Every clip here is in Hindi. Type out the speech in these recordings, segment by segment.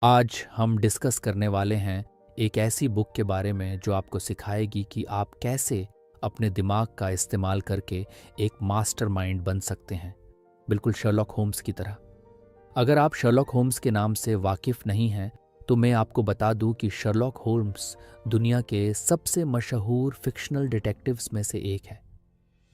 आज हम डिस्कस करने वाले हैं एक ऐसी बुक के बारे में जो आपको सिखाएगी कि आप कैसे अपने दिमाग का इस्तेमाल करके एक मास्टरमाइंड बन सकते हैं, बिल्कुल शर्लॉक होम्स की तरह। अगर आप शर्लॉक होम्स के नाम से वाकिफ नहीं हैं, तो मैं आपको बता दूं कि शर्लॉक होम्स दुनिया के सबसे मशहूर फिक्शनल डिटेक्टिव्स में से एक है।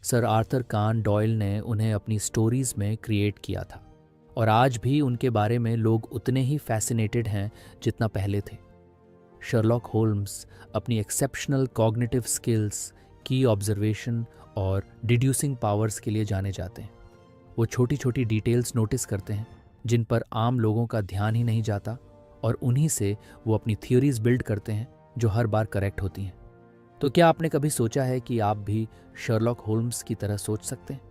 सर आर्थर कान डॉयल ने उन्हें अपनी स्टोरीज में क्रिएट किया था और आज भी उनके बारे में लोग उतने ही फैसिनेटेड हैं जितना पहले थे। शर्लॉक होल्म्स अपनी एक्सेप्शनल कॉग्निटिव स्किल्स, की ऑब्जर्वेशन और डिड्यूसिंग पावर्स के लिए जाने जाते हैं। वो छोटी छोटी डिटेल्स नोटिस करते हैं जिन पर आम लोगों का ध्यान ही नहीं जाता, और उन्हीं से वो अपनी थियोरीज बिल्ड करते हैं जो हर बार करेक्ट होती हैं। तो क्या आपने कभी सोचा है कि आप भी शर्लॉक होल्म्स की तरह सोच सकते हैं?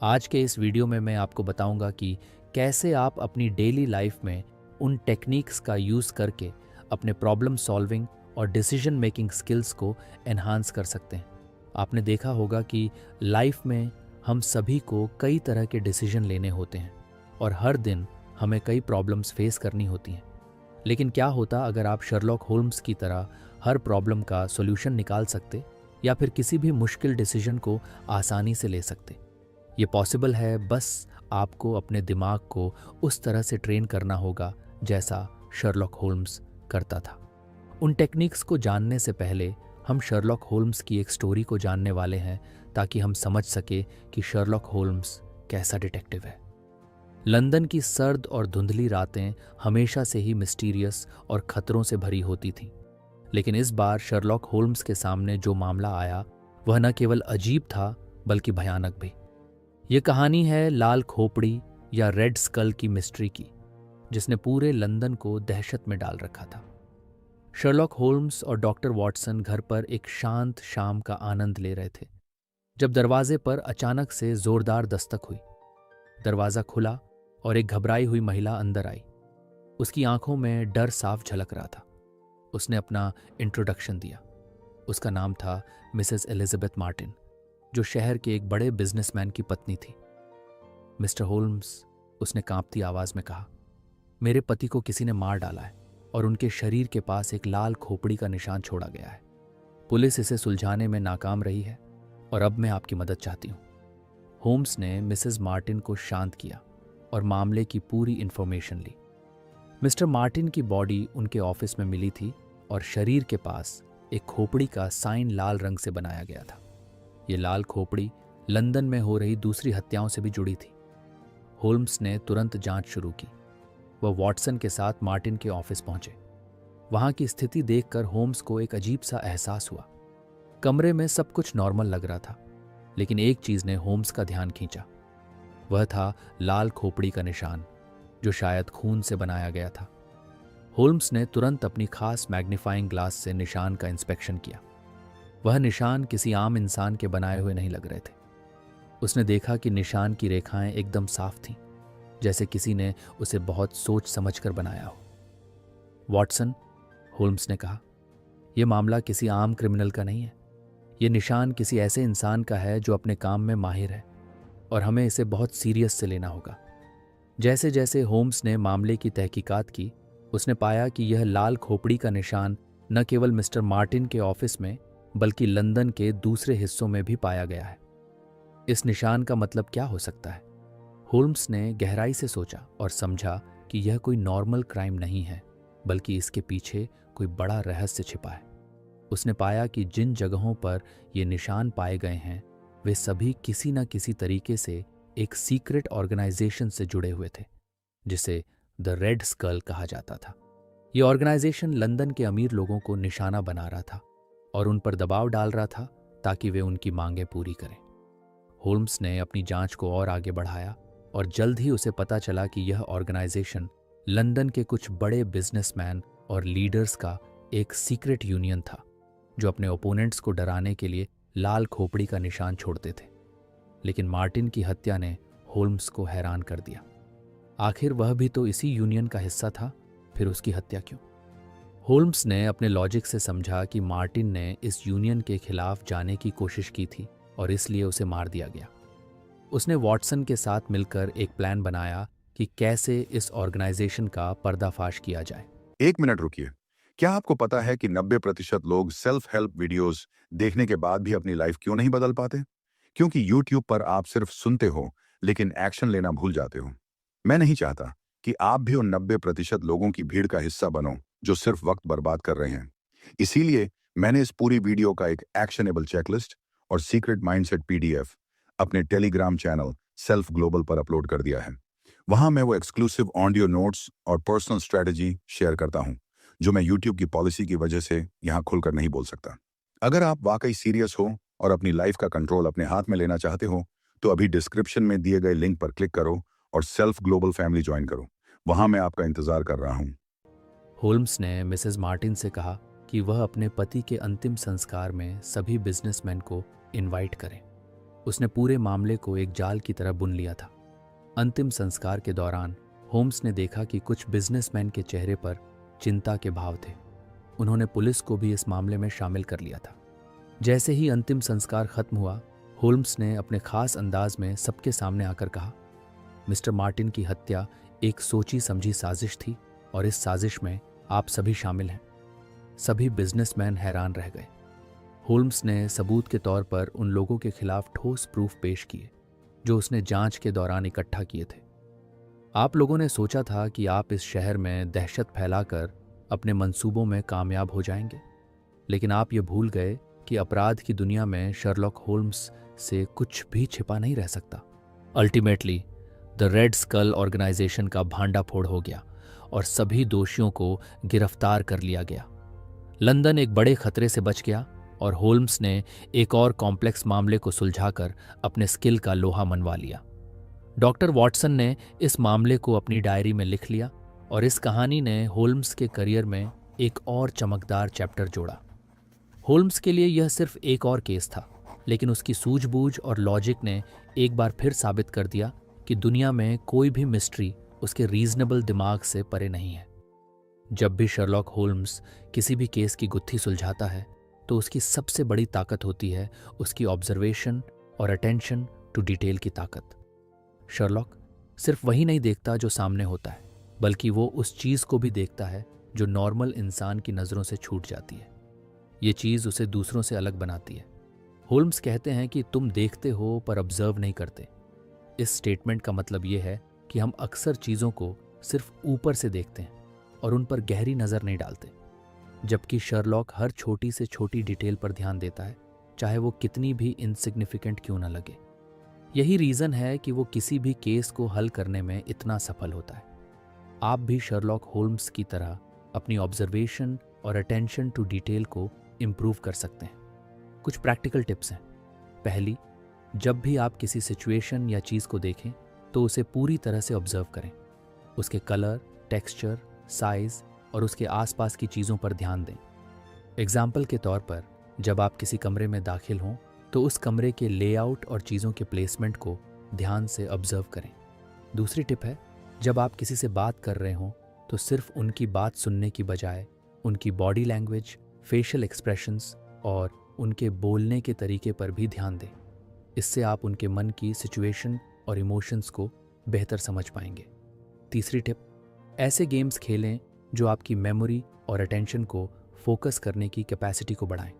आज के इस वीडियो में मैं आपको बताऊंगा कि कैसे आप अपनी डेली लाइफ में उन टेक्निक्स का यूज़ करके अपने प्रॉब्लम सॉल्विंग और डिसीजन मेकिंग स्किल्स को एनहांस कर सकते हैं। आपने देखा होगा कि लाइफ में हम सभी को कई तरह के डिसीजन लेने होते हैं और हर दिन हमें कई प्रॉब्लम्स फेस करनी होती हैं। लेकिन क्या होता अगर आप शर्लॉक होल्म्स की तरह हर प्रॉब्लम का सॉल्यूशन निकाल सकते, या फिर किसी भी मुश्किल डिसीजन को आसानी से ले सकते? ये पॉसिबल है, बस आपको अपने दिमाग को उस तरह से ट्रेन करना होगा जैसा शर्लॉक होल्म्स करता था। उन टेक्निक्स को जानने से पहले हम शर्लॉक होल्म्स की एक स्टोरी को जानने वाले हैं, ताकि हम समझ सके कि शर्लॉक होल्म्स कैसा डिटेक्टिव है। लंदन की सर्द और धुंधली रातें हमेशा से ही मिस्टीरियस और खतरों से भरी होती थीं। लेकिन इस बार शर्लॉक होल्म्स के सामने जो मामला आया वह न केवल अजीब था बल्कि भयानक भी। ये कहानी है लाल खोपड़ी या रेड स्कल की मिस्ट्री की, जिसने पूरे लंदन को दहशत में डाल रखा था। शर्लॉक होल्म्स और डॉक्टर वॉटसन घर पर एक शांत शाम का आनंद ले रहे थे जब दरवाजे पर अचानक से जोरदार दस्तक हुई। दरवाजा खुला और एक घबराई हुई महिला अंदर आई। उसकी आंखों में डर साफ झलक रहा था। उसने अपना इंट्रोडक्शन दिया। उसका नाम था मिसेस एलिजाबेथ मार्टिन, जो शहर के एक बड़े बिजनेसमैन की पत्नी थी। मिस्टर होल्म्स, उसने कांपती आवाज में कहा, मेरे पति को किसी ने मार डाला है और उनके शरीर के पास एक लाल खोपड़ी का निशान छोड़ा गया है। पुलिस इसे सुलझाने में नाकाम रही है और अब मैं आपकी मदद चाहती हूँ। होम्स ने मिसेस मार्टिन को शांत किया और मामले की पूरी इंफॉर्मेशन ली। मिस्टर मार्टिन की बॉडी उनके ऑफिस में मिली थी और शरीर के पास एक खोपड़ी का साइन लाल रंग से बनाया गया था। ये लाल खोपड़ी लंदन में हो रही दूसरी हत्याओं से भी जुड़ी थी। होल्म्स ने तुरंत जांच शुरू की। वह वॉटसन के साथ मार्टिन के ऑफिस पहुंचे। वहां की स्थिति देखकर होम्स को एक अजीब सा एहसास हुआ। कमरे में सब कुछ नॉर्मल लग रहा था, लेकिन एक चीज ने होम्स का ध्यान खींचा। वह था लाल खोपड़ी का निशान, जो शायद खून से बनाया गया था। होल्म्स ने तुरंत अपनी खास मैग्नीफाइंग ग्लास से निशान का इंस्पेक्शन किया। वह निशान किसी आम इंसान के बनाए हुए नहीं लग रहे थे। उसने देखा कि निशान की रेखाएं एकदम साफ थीं, जैसे किसी ने उसे बहुत सोच समझकर बनाया हो। वॉटसन, होल्म्स ने कहा, यह मामला किसी आम क्रिमिनल का नहीं है। यह निशान किसी ऐसे इंसान का है जो अपने काम में माहिर है, और हमें इसे बहुत सीरियस से लेना होगा। जैसे जैसे होम्स ने मामले की तहकीकात की, उसने पाया कि यह लाल खोपड़ी का निशान न केवल मिस्टर मार्टिन के ऑफिस में बल्कि लंदन के दूसरे हिस्सों में भी पाया गया है। इस निशान का मतलब क्या हो सकता है? होल्म्स ने गहराई से सोचा और समझा कि यह कोई नॉर्मल क्राइम नहीं है, बल्कि इसके पीछे कोई बड़ा रहस्य छिपा है। उसने पाया कि जिन जगहों पर ये निशान पाए गए हैं वे सभी किसी न किसी तरीके से एक सीक्रेट ऑर्गेनाइजेशन से जुड़े हुए थे, जिसे द रेड स्कल कहा जाता था। ये ऑर्गेनाइजेशन लंदन के अमीर लोगों को निशाना बना रहा था और उन पर दबाव डाल रहा था ताकि वे उनकी मांगें पूरी करें। होल्म्स ने अपनी जांच को और आगे बढ़ाया और जल्द ही उसे पता चला कि यह ऑर्गेनाइजेशन लंदन के कुछ बड़े बिजनेसमैन और लीडर्स का एक सीक्रेट यूनियन था, जो अपने ओपोनेंट्स को डराने के लिए लाल खोपड़ी का निशान छोड़ते थे। लेकिन मार्टिन की हत्या ने होल्म्स को हैरान कर दिया। आखिर वह भी तो इसी यूनियन का हिस्सा था, फिर उसकी हत्या क्यों? होल्म्स ने अपने लॉजिक से समझा कि मार्टिन ने इस यूनियन के खिलाफ जाने की कोशिश की थी और इसलिए उसे मार दिया गया। उसने वॉटसन के साथ मिलकर एक प्लान बनाया कि कैसे इस ऑर्गेनाइजेशन का पर्दाफाश किया जाए। एक मिनट रुकिए। क्या आपको पता है कि 90% लोग सेल्फ हेल्प वीडियोस देखने के बाद भी अपनी लाइफ क्यों नहीं बदल पाते? क्योंकि यूट्यूब पर आप सिर्फ सुनते हो, लेकिन एक्शन लेना भूल जाते हो। मैं नहीं चाहता कि आप भी उन 90% लोगों की भीड़ का हिस्सा बनो जो सिर्फ वक्त बर्बाद कर रहे हैं। इसीलिए मैंने इस पूरी वीडियो का एक एक्शनेबल चेकलिस्ट और सीक्रेट माइंडसेट पीडीएफ अपने टेलीग्राम चैनल सेल्फ ग्लोबल पर अपलोड कर दिया है। वहां मैं वो एक्सक्लूसिव ऑडियो नोट्स और पर्सनल स्ट्रेटजी शेयर करता हूं जो मैं यूट्यूब की पॉलिसी की वजह से यहां खुलकर नहीं बोल सकता। अगर आप वाकई सीरियस हो और अपनी लाइफ का कंट्रोल अपने हाथ में लेना चाहते हो तो अभी डिस्क्रिप्शन में दिए गए लिंक पर क्लिक करो और सेल्फ ग्लोबल फैमिली ज्वाइन करो। वहां मैं आपका इंतजार कर रहा हूं। होल्म्स ने मिसेस मार्टिन से कहा कि वह अपने पति के अंतिम संस्कार में सभी बिजनेसमैन को इनवाइट करें। उसने पूरे मामले को एक जाल की तरह बुन लिया था। अंतिम संस्कार के दौरान होम्स ने देखा कि कुछ बिजनेसमैन के चेहरे पर चिंता के भाव थे। उन्होंने पुलिस को भी इस मामले में शामिल कर लिया था। जैसे ही अंतिम संस्कार खत्म हुआ, होल्म्स ने अपने खास अंदाज में सबके सामने आकर कहा, मिस्टर मार्टिन की हत्या एक सोची समझी साजिश थी और इस साजिश में आप सभी शामिल हैं। सभी बिजनेसमैन हैरान रह गए। होल्म्स ने सबूत के तौर पर उन लोगों के खिलाफ ठोस प्रूफ पेश किए जो उसने जांच के दौरान इकट्ठा किए थे। आप लोगों ने सोचा था कि आप इस शहर में दहशत फैलाकर अपने मंसूबों में कामयाब हो जाएंगे, लेकिन आप ये भूल गए कि अपराध की दुनिया में शर्लॉक होल्म्स से कुछ भी छिपा नहीं रह सकता। Ultimately the Red Skull organization का भांडाफोड़ हो गया और सभी दोषियों को गिरफ्तार कर लिया गया। लंदन एक बड़े खतरे से बच गया और होल्म्स ने एक और कॉम्प्लेक्स मामले को सुलझाकर अपने स्किल का लोहा मनवा लिया। डॉक्टर वॉटसन ने इस मामले को अपनी डायरी में लिख लिया और इस कहानी ने होल्म्स के करियर में एक और चमकदार चैप्टर जोड़ा। होल्म्स के लिए यह सिर्फ एक और केस था, लेकिन उसकी सूझबूझ और लॉजिक ने एक बार फिर साबित कर दिया कि दुनिया में कोई भी मिस्ट्री उसके रीजनेबल दिमाग से परे नहीं है। जब भी शर्लॉक होल्म्स किसी भी केस की गुत्थी सुलझाता है तो उसकी सबसे बड़ी ताकत होती है उसकी ऑब्जर्वेशन और अटेंशन टू डिटेल की ताकत। शर्लॉक सिर्फ वही नहीं देखता जो सामने होता है, बल्कि वो उस चीज़ को भी देखता है जो नॉर्मल इंसान की नज़रों से छूट जाती है। ये चीज़ उसे दूसरों से अलग बनाती है। होल्म्स कहते हैं कि तुम देखते हो पर ऑब्जर्व नहीं करते। इस स्टेटमेंट का मतलब ये है कि हम अक्सर चीज़ों को सिर्फ ऊपर से देखते हैं और उन पर गहरी नज़र नहीं डालते, जबकि शर्लॉक हर छोटी से छोटी डिटेल पर ध्यान देता है, चाहे वो कितनी भी इनसिग्निफिकेंट क्यों न लगे। यही रीज़न है कि वो किसी भी केस को हल करने में इतना सफल होता है। आप भी शर्लॉक होल्म्स की तरह अपनी ऑब्जर्वेशन और अटेंशन टू डिटेल को इम्प्रूव कर सकते हैं। कुछ प्रैक्टिकल टिप्स हैं। पहली, जब भी आप किसी सिचुएशन या चीज़ को देखें तो उसे पूरी तरह से ऑब्जर्व करें। उसके कलर, टेक्सचर, साइज और उसके आसपास की चीज़ों पर ध्यान दें। एग्जाम्पल के तौर पर, जब आप किसी कमरे में दाखिल हों तो उस कमरे के लेआउट और चीज़ों के प्लेसमेंट को ध्यान से ऑब्जर्व करें। दूसरी टिप है, जब आप किसी से बात कर रहे हों तो सिर्फ उनकी बात सुनने की बजाय उनकी बॉडी लैंग्वेज, फेशियल एक्सप्रेशंस और उनके बोलने के तरीके पर भी ध्यान दें। इससे आप उनके मन की सिचुएशन और इमोशंस को बेहतर समझ पाएंगे। तीसरी टिप, ऐसे गेम्स खेलें जो आपकी मेमोरी और अटेंशन को फोकस करने की कैपेसिटी को बढ़ाएं।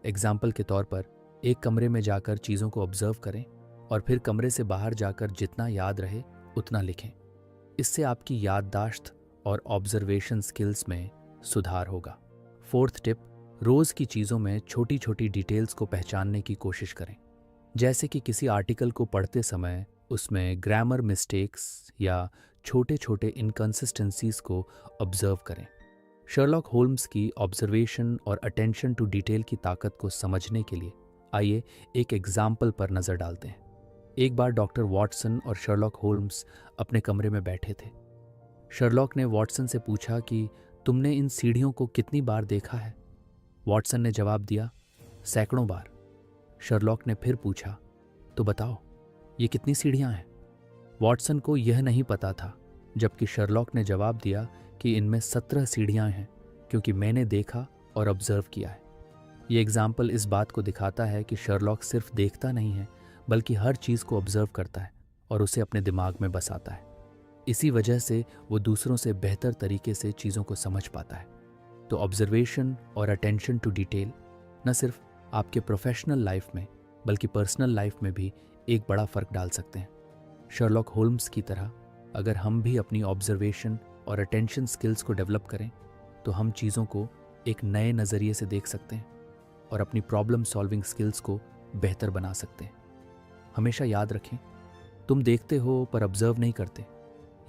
एग्जाम्पल के तौर पर, एक कमरे में जाकर चीज़ों को ऑब्जर्व करें और फिर कमरे से बाहर जाकर जितना याद रहे उतना लिखें। इससे आपकी याददाश्त और ऑब्जर्वेशन स्किल्स में सुधार होगा। फोर्थ टिप, रोज़ की चीज़ों में छोटी छोटी डिटेल्स को पहचानने की कोशिश करें। जैसे कि किसी आर्टिकल को पढ़ते समय उसमें ग्रामर मिस्टेक्स या छोटे छोटे इनकन्सिस्टेंसीज को ऑब्जर्व करें। शर्लॉक होल्म्स की ऑब्जर्वेशन और अटेंशन टू डिटेल की ताकत को समझने के लिए आइए एक एग्जाम्पल पर नज़र डालते हैं। एक बार डॉक्टर वॉटसन और शर्लॉक होल्म्स अपने कमरे में बैठे थे। शर्लॉक ने वॉटसन से पूछा कि तुमने इन सीढ़ियों को कितनी बार देखा है? वॉटसन ने जवाब दिया, सैकड़ों बार। शर्लॉक ने फिर पूछा, तो बताओ ये कितनी सीढ़ियां हैं? वॉटसन को यह नहीं पता था, जबकि शर्लॉक ने जवाब दिया कि इनमें 17 सीढ़ियां हैं, क्योंकि मैंने देखा और ऑब्जर्व किया है। ये एग्जाम्पल इस बात को दिखाता है कि शर्लॉक सिर्फ देखता नहीं है, बल्कि हर चीज़ को ऑब्जर्व करता है और उसे अपने दिमाग में बसाता है। इसी वजह से वो दूसरों से बेहतर तरीके से चीज़ों को समझ पाता है। तो ऑब्जर्वेशन और अटेंशन टू डिटेल न सिर्फ आपके प्रोफेशनल लाइफ में बल्कि पर्सनल लाइफ में भी एक बड़ा फ़र्क डाल सकते हैं। शर्लॉक होल्म्स की तरह अगर हम भी अपनी ऑब्जर्वेशन और अटेंशन स्किल्स को डेवलप करें तो हम चीज़ों को एक नए नज़रिए से देख सकते हैं और अपनी प्रॉब्लम सॉल्विंग स्किल्स को बेहतर बना सकते हैं। हमेशा याद रखें, तुम देखते हो पर ऑब्जर्व नहीं करते।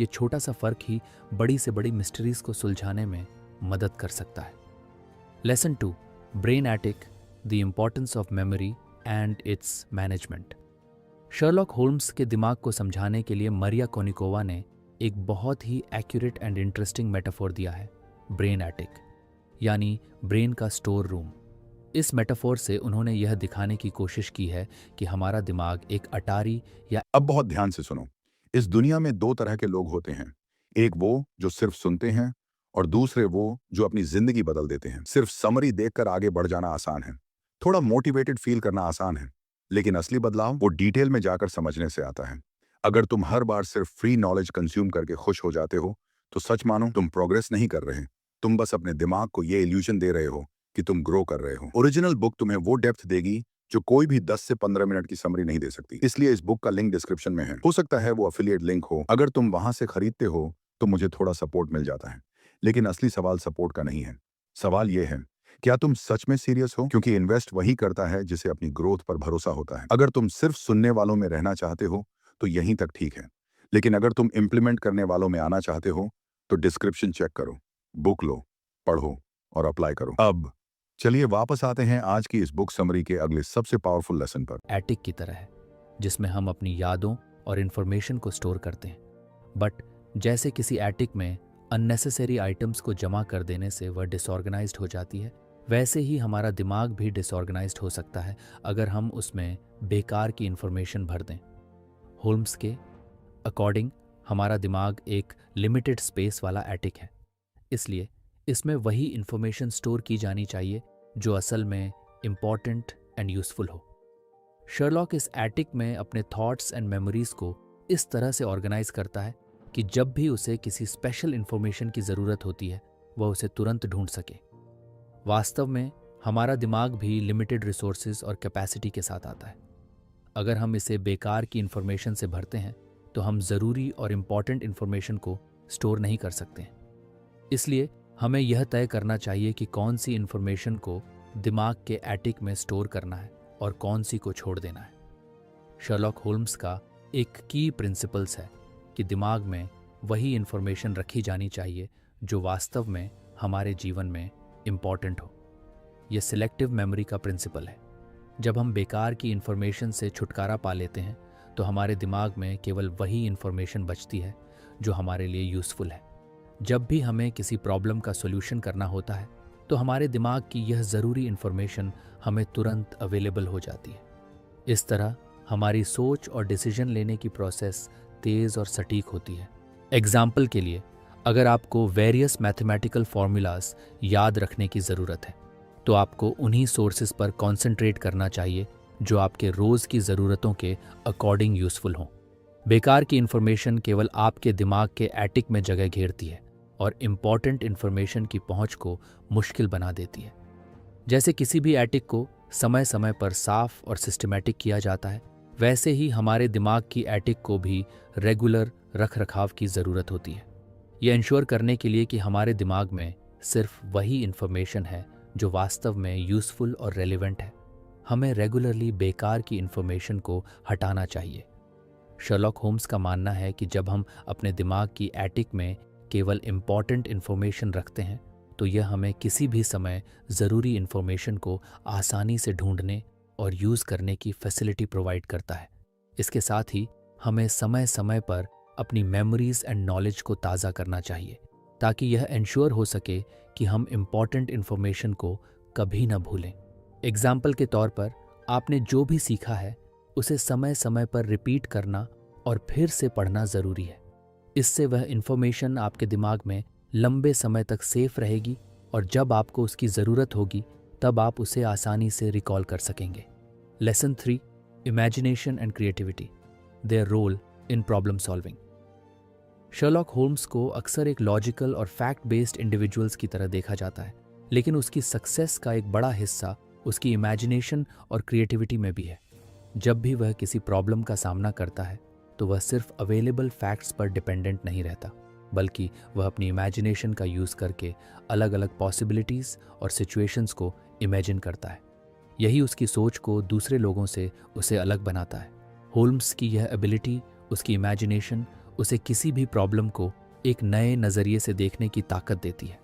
ये छोटा सा फ़र्क ही बड़ी से बड़ी मिस्ट्रीज़ को सुलझाने में मदद कर सकता है। Lesson 2, brain attic, the importance of memory and it's management. Sherlock Holmes के दिमाग को समझाने के लिए मरिया कोनिकोवा ने एक बहुत ही एक्यूरेट एंड इंटरेस्टिंग मेटाफोर दिया है, ब्रेन एटिक, यानी ब्रेन का स्टोर रूम। इस मेटाफोर से उन्होंने यह दिखाने की कोशिश की है कि हमारा दिमाग एक अटारी या अब बहुत ध्यान से सुनो। इस दुनिया में दो तरह के लोग होते हैं, एक वो जो सिर्फ सुनते हैं और दूसरे वो जो अपनी जिंदगी बदल देते हैं। सिर्फ समरी देखकर आगे बढ़ जाना आसान है, थोड़ा मोटिवेटेड फील करना आसान है, लेकिन असली बदलाव वो डिटेल में जाकर समझने से आता है। अगर तुम हर बार सिर्फ फ्री नॉलेज कंज्यूम करके खुश हो जाते हो तो सच मानो तुम प्रोग्रेस नहीं कर रहे। तुम बस अपने दिमाग को ये इल्यूजन दे रहे हो कि तुम ग्रो कर रहे हो। ओरिजिनल बुक तुम्हें वो डेप्थ देगी जो कोई भी 10 से 15 मिनट की समरी नहीं दे सकती। इसलिए इस बुक का लिंक डिस्क्रिप्शन में है, हो सकता है वो अफिलिएट लिंक हो। अगर तुम वहां से खरीदते हो तो मुझे थोड़ा सपोर्ट मिल जाता है। लेकिन असली सवाल सपोर्ट का नहीं है, सवाल ये है, क्या तुम सच में सीरियस हो? क्योंकि इन्वेस्ट वही करता है जिसे अपनी ग्रोथ पर भरोसा होता है। अगर तुम सिर्फ सुनने वालों में रहना चाहते हो तो यहीं तक ठीक है, लेकिन अगर तुम इंप्लीमेंट करने वालों में आना चाहते हो तो डिस्क्रिप्शन चेक करो, बुक लो, पढ़ो और अप्लाई करो। अब चलिए वापस आते हैं आज की इस बुक समरी के अगले सबसे पावरफुल लेसन पर। एटिक की तरह है जिसमें हम अपनी यादों और इन्फॉर्मेशन को स्टोर करते हैं, बट जैसे किसी एटिक में अननेसेसरी आइटम्स को जमा कर देने से वह डिसऑर्गेनाइज्ड हो जाती है, वैसे ही हमारा दिमाग भी डिसऑर्गेनाइज्ड हो सकता है अगर हम उसमें बेकार की इन्फॉर्मेशन भर दें। होल्म्स के अकॉर्डिंग हमारा दिमाग एक लिमिटेड स्पेस वाला एटिक है, इसलिए इसमें वही इन्फॉर्मेशन स्टोर की जानी चाहिए जो असल में इम्पॉर्टेंट एंड यूजफुल हो। शर्लॉक इस एटिक में अपने थॉट्स एंड मेमोरीज को इस तरह से ऑर्गेनाइज करता है कि जब भी उसे किसी स्पेशल इन्फॉर्मेशन की ज़रूरत होती है वह उसे तुरंत ढूंढ सके। वास्तव में हमारा दिमाग भी लिमिटेड रिसोर्सेज और कैपेसिटी के साथ आता है। अगर हम इसे बेकार की इन्फॉर्मेशन से भरते हैं तो हम ज़रूरी और इम्पॉर्टेंट इन्फॉर्मेशन को स्टोर नहीं कर सकते हैं। इसलिए हमें यह तय करना चाहिए कि कौन सी इन्फॉर्मेशन को दिमाग के एटिक में स्टोर करना है और कौन सी को छोड़ देना है। शर्लॉक होल्म्स का एक की प्रिंसिपल्स है कि दिमाग में वही इन्फॉर्मेशन रखी जानी चाहिए जो वास्तव में हमारे जीवन में इम्पॉर्टेंट हो। यह सिलेक्टिव मेमोरी का प्रिंसिपल है। जब हम बेकार की इन्फॉर्मेशन से छुटकारा पा लेते हैं तो हमारे दिमाग में केवल वही इन्फॉर्मेशन बचती है जो हमारे लिए यूज़फुल है। जब भी हमें किसी प्रॉब्लम का सॉल्यूशन करना होता है तो हमारे दिमाग की यह ज़रूरी इन्फॉर्मेशन हमें तुरंत अवेलेबल हो जाती है। इस तरह हमारी सोच और डिसीजन लेने की प्रोसेस तेज़ और सटीक होती है। एग्जाम्पल के लिए, अगर आपको वेरियस मैथमेटिकल फार्मूलाज याद रखने की ज़रूरत है तो आपको उन्हीं सोर्सेज पर कॉन्सेंट्रेट करना चाहिए जो आपके रोज़ की ज़रूरतों के अकॉर्डिंग यूज़फुल हों। बेकार की इन्फॉर्मेशन केवल आपके दिमाग के एटिक में जगह घेरती है और इम्पॉर्टेंट इन्फॉर्मेशन की पहुंच को मुश्किल बना देती है। जैसे किसी भी एटिक को समय समय पर साफ और सिस्टमैटिक किया जाता है, वैसे ही हमारे दिमाग की एटिक को भी रेगुलर रख रखाव की ज़रूरत होती है। ये इंश्योर करने के लिए कि हमारे दिमाग में सिर्फ वही इन्फॉर्मेशन है जो वास्तव में यूज़फुल और रेलिवेंट है। हमें रेगुलरली बेकार की इन्फॉर्मेशन को हटाना चाहिए। शर्लॉक होम्स का मानना है कि जब हम अपने दिमाग की एटिक में केवल इम्पॉर्टेंट इन्फॉर्मेशन रखते हैं तो यह हमें किसी भी समय ज़रूरी इन्फॉर्मेशन को आसानी से ढूंढने और यूज़ करने की फैसिलिटी प्रोवाइड करता है। इसके साथ ही हमें समय समय पर अपनी मेमोरीज एंड नॉलेज को ताज़ा करना चाहिए ताकि यह इंश्योर हो सके कि हम इम्पॉर्टेंट इन्फॉर्मेशन को कभी न भूलें। एग्जाम्पल के तौर पर, आपने जो भी सीखा है उसे समय समय पर रिपीट करना और फिर से पढ़ना ज़रूरी है। इससे वह इन्फॉर्मेशन आपके दिमाग में लंबे समय तक सेफ रहेगी और जब आपको उसकी ज़रूरत होगी तब आप उसे आसानी से रिकॉल कर सकेंगे। Lesson 3, imagination and creativity, their role in problem solving. Sherlock Holmes को अक्सर एक लॉजिकल और फैक्ट बेस्ड इंडिविजुअल्स की तरह देखा जाता है, लेकिन उसकी सक्सेस का एक बड़ा हिस्सा उसकी इमेजिनेशन और क्रिएटिविटी में भी है। जब भी वह किसी प्रॉब्लम का सामना करता है तो वह सिर्फ अवेलेबल फैक्ट्स पर डिपेंडेंट नहीं रहता, बल्कि वह अपनी इमेजिनेशन का यूज़ करके अलग अलग पॉसिबिलिटीज़ और सिचुएशंस को इमेजिन करता है। यही उसकी सोच को दूसरे लोगों से उसे अलग बनाता है। होल्म्स की यह एबिलिटी, उसकी इमेजिनेशन, उसे किसी भी प्रॉब्लम को एक नए नज़रिए से देखने की ताकत देती है।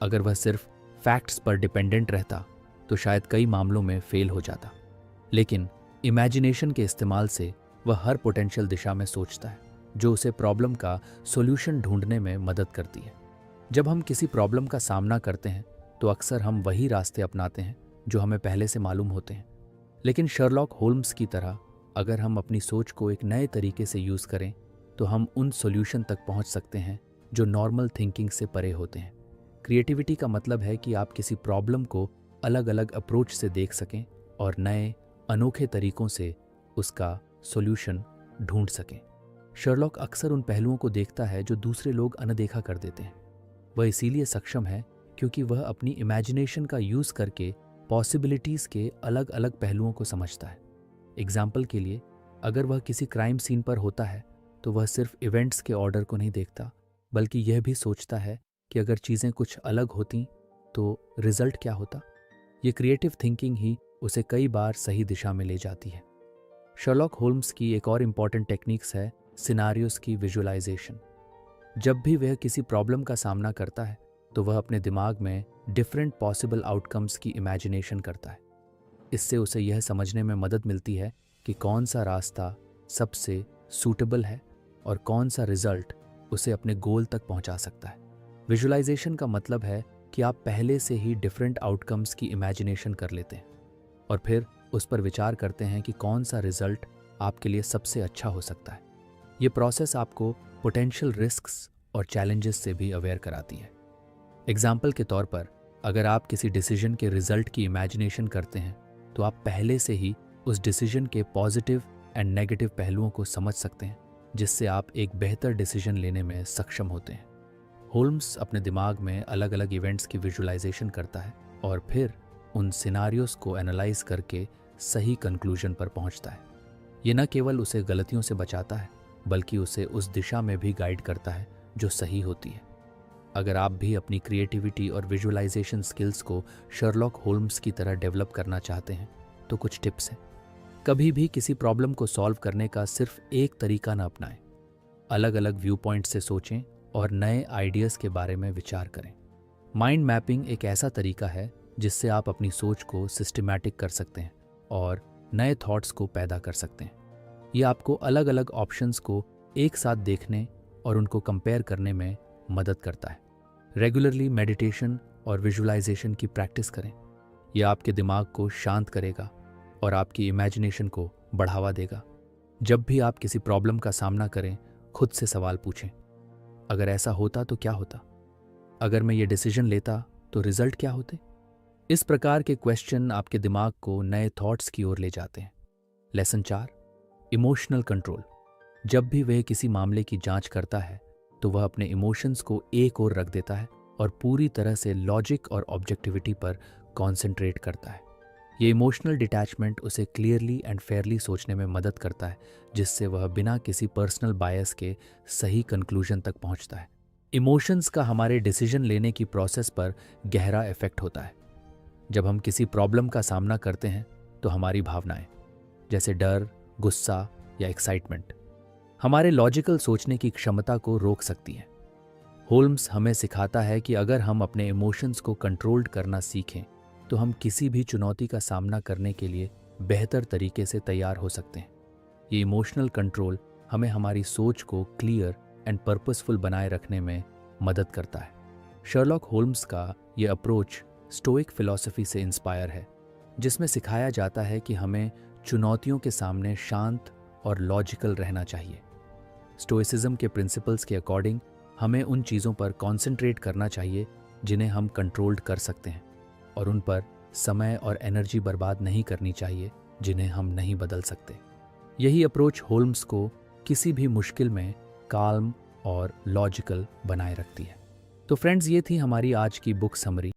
अगर वह सिर्फ फैक्ट्स पर डिपेंडेंट रहता तो शायद कई मामलों में फेल हो जाता, लेकिन इमेजिनेशन के इस्तेमाल से वह हर पोटेंशियल दिशा में सोचता है, जो उसे प्रॉब्लम का सॉल्यूशन ढूंढने में मदद करती है। जब हम किसी प्रॉब्लम का सामना करते हैं तो अक्सर हम वही रास्ते अपनाते हैं जो हमें पहले से मालूम होते हैं, लेकिन शर्लॉक होल्म्स की तरह अगर हम अपनी सोच को एक नए तरीके से यूज़ करें तो हम उन सॉल्यूशन तक पहुंच सकते हैं जो नॉर्मल थिंकिंग से परे होते हैं। क्रिएटिविटी का मतलब है कि आप किसी प्रॉब्लम को अलग अलग अप्रोच से देख सकें और नए अनोखे तरीकों से उसका सॉल्यूशन ढूंढ सकें। शर्लॉक अक्सर उन पहलुओं को देखता है जो दूसरे लोग अनदेखा कर देते हैं। वह इसीलिए सक्षम है क्योंकि वह अपनी इमेजिनेशन का यूज़ करके पॉसिबिलिटीज़ के अलग अलग पहलुओं को समझता है। एग्जाम्पल के लिए, अगर वह किसी क्राइम सीन पर होता है तो वह सिर्फ इवेंट्स के ऑर्डर को नहीं देखता, बल्कि यह भी सोचता है कि अगर चीज़ें कुछ अलग होती तो रिजल्ट क्या होता। ये क्रिएटिव थिंकिंग ही उसे कई बार सही दिशा में ले जाती है। शर्लॉक होल्म्स की एक और इम्पॉर्टेंट टेक्निक्स है सिनारियोस की विजुअलाइजेशन। जब भी वह किसी प्रॉब्लम का सामना करता है तो वह अपने दिमाग में डिफरेंट पॉसिबल आउटकम्स की इमेजिनेशन करता है। इससे उसे यह समझने में मदद मिलती है कि कौन सा रास्ता सबसे सूटेबल है और कौन सा रिजल्ट उसे अपने गोल तक पहुंचा सकता है। विजुअलाइजेशन का मतलब है कि आप पहले से ही डिफरेंट आउटकम्स की इमेजिनेशन कर लेते हैं और फिर उस पर विचार करते हैं कि कौन सा रिजल्ट आपके लिए सबसे अच्छा हो सकता है। ये प्रोसेस आपको पोटेंशियल रिस्क्स और चैलेंजेस से भी अवेयर कराती है। एग्जाम्पल के तौर पर, अगर आप किसी डिसीजन के रिजल्ट की इमेजिनेशन करते हैं तो आप पहले से ही उस डिसीजन के पॉजिटिव एंड नेगेटिव पहलुओं को समझ सकते हैं, जिससे आप एक बेहतर डिसीजन लेने में सक्षम होते हैं। होल्म्स अपने दिमाग में अलग अलग इवेंट्स की विजुअलाइजेशन करता है और फिर उन सिनारियोस को एनालाइज करके सही कंक्लूजन पर पहुंचता है। ये न केवल उसे गलतियों से बचाता है, बल्कि उसे उस दिशा में भी गाइड करता है जो सही होती है। अगर आप भी अपनी क्रिएटिविटी और विजुअलाइजेशन स्किल्स को शर्लॉक होल्म्स की तरह डेवलप करना चाहते हैं तो कुछ टिप्स हैं। कभी भी किसी प्रॉब्लम को सॉल्व करने का सिर्फ एक तरीका न अपनाएं। अलग अलग व्यू पॉइंट से सोचें और नए आइडियाज़ के बारे में विचार करें। माइंड मैपिंग एक ऐसा तरीका है जिससे आप अपनी सोच को सिस्टमैटिक कर सकते हैं और नए थॉट्स को पैदा कर सकते हैं। ये आपको अलग अलग ऑप्शंस को एक साथ देखने और उनको कंपेयर करने में मदद करता है। रेगुलरली मेडिटेशन और विजुअलाइजेशन की प्रैक्टिस करें। यह आपके दिमाग को शांत करेगा और आपकी इमेजिनेशन को बढ़ावा देगा। जब भी आप किसी प्रॉब्लम का सामना करें, खुद से सवाल पूछें, अगर ऐसा होता तो क्या होता? अगर मैं ये डिसीजन लेता तो रिजल्ट क्या होते? इस प्रकार के क्वेश्चन आपके दिमाग को नए थॉट्स की ओर ले जाते हैं। Lesson 4, emotional control. जब भी वह किसी मामले की जांच करता है तो वह अपने इमोशंस को एक ओर रख देता है और पूरी तरह से लॉजिक और ऑब्जेक्टिविटी पर कॉन्सेंट्रेट करता है। ये इमोशनल डिटैचमेंट उसे क्लियरली एंड फेयरली सोचने में मदद करता है, जिससे वह बिना किसी पर्सनल बायस के सही कंक्लूजन तक पहुंचता है। इमोशंस का हमारे डिसीजन लेने की प्रोसेस पर गहरा इफेक्ट होता है। जब हम किसी प्रॉब्लम का सामना करते हैं तो हमारी भावनाएं, जैसे डर, गुस्सा या एक्साइटमेंट, हमारे लॉजिकल सोचने की क्षमता को रोक सकती हैं। होल्म्स हमें सिखाता है कि अगर हम अपने इमोशंस को कंट्रोल करना सीखें तो हम किसी भी चुनौती का सामना करने के लिए बेहतर तरीके से तैयार हो सकते हैं। ये इमोशनल कंट्रोल हमें हमारी सोच को क्लियर एंड पर्पसफुल बनाए रखने में मदद करता है। शर्लॉक होल्म्स का ये अप्रोच स्टोइक फिलॉसफी से इंस्पायर है, जिसमें सिखाया जाता है कि हमें चुनौतियों के सामने शांत और लॉजिकल रहना चाहिए। स्टोइसिज्म के प्रिंसिपल्स के अकॉर्डिंग हमें उन चीज़ों पर कॉन्सेंट्रेट करना चाहिए जिन्हें हम कंट्रोल्ड कर सकते हैं, और उन पर समय और एनर्जी बर्बाद नहीं करनी चाहिए जिन्हें हम नहीं बदल सकते। यही अप्रोच होल्म्स को किसी भी मुश्किल में काल्म और लॉजिकल बनाए रखती है। तो फ्रेंड्स, ये थी हमारी आज की बुक समरी।